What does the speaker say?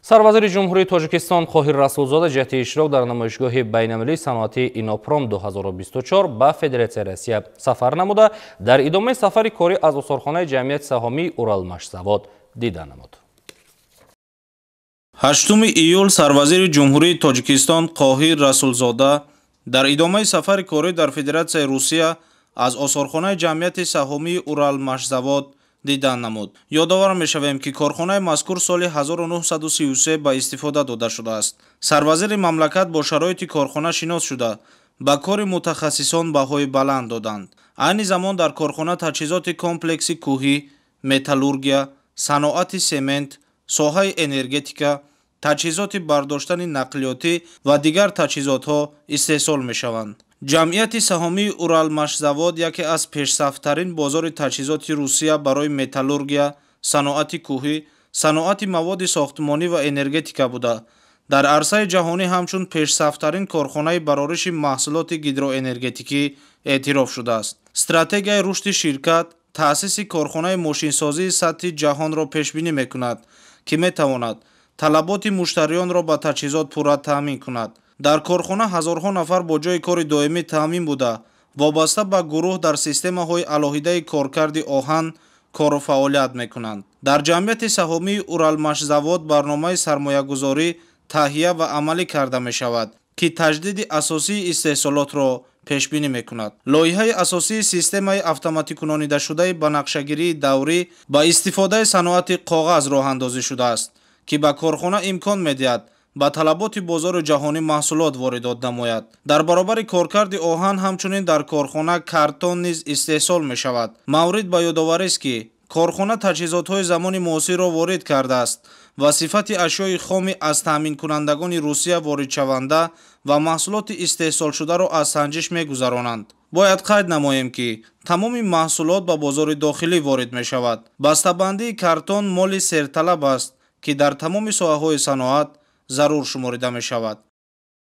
سربازر جمهوری تاجیکستان قاهر رسولزاده جهت اشتراک در نمایشگاه بین‌المللی صنعتی اینوپروم 2024 به فدراسیای روسیه سفر نموده در ادامه سفر کاری از آثارخانه جمعیت سهامی اورالمشزавод دیدن نمود. 8 ایول سربازر جمهوری تاجیکستان قاهر رسولزاده در ادامه سفر کاری در فدراسیای روسیه از آثارخانه جمعیت سهامی اورالمشزавод دیدن نمود. یادآور می‌شویم که کارخانه مذکور سال 1933 به استفاده داده شده است. سربازر مملکت با شرایط کارخانه شناس شده به کار متخصصان بهای بلند دادند. عین زمان در کارخانه تجهیزات کمپلکسی کوهی، متالورگیا، صنعت سمنت، ساحه انرژتیکا، تجهیزات برداشتن نقلیاتی و دیگر تجهیزات‌ها استحصال می‌شوند. جمعیت سهامی اورالمشزавод یکی از پیشرفت‌ترین بازار تجهیزات روسیه برای متالورگیا، صنعت کوهی، صنعت مواد ساختمانی و انرژتیکا بوده. در عرصه جهانی همچون پیشرفت‌ترین کارخانه برآورش محصولات هیدروانرژتیکی اعتراف شده است. استراتژی رشد شرکت تأسیس کارخانه ماشینسازی سطحی جهان را پیش‌بینی می‌کند که می‌تواند طلبات مشتریان را با تجهیزات پورا تامین کند. در کارخانه هزارها نفر با جای کار دائمی تامین بوده وابسته به گروه در سیستم‌های علاهیده کارکرد آهن کار و فعالیت می‌کنند. در جمعیت سهامی اورالمشزавод برنامه سرمایه‌گذاری تهیه و عملی کرده می‌شود که تجدید اساسی استحصالات را پیش بینی می‌کند. لایحه اساسی سیستم اتوماتیک کنانیده شده بنقشه‌گیری دوری با استفاده صنعت کاغذ راه اندازی شده است که به کارخانه امکان می‌دهد با طلبات بازار جهانی محصولات واردات نماید. در برابر کارکرد آهن همچنین در کارخانه کارتون نیز استحصال می شود. مورد به یادآوری است که کارخانه تجهیزات‌های زمان معاصر را وارد کرده است و صفت اشیای خام از تامین کنندگان روسیه وارد شونده و محصولات استحصال شده را از سنجش می‌گذرانند. باید قید نماییم که تمام محصولات به بازار داخلی وارد می شود. بسته‌بندی کارتون مال سرطلب است که در تمام ساحه‌های صنعت ضرور شمرده می شود.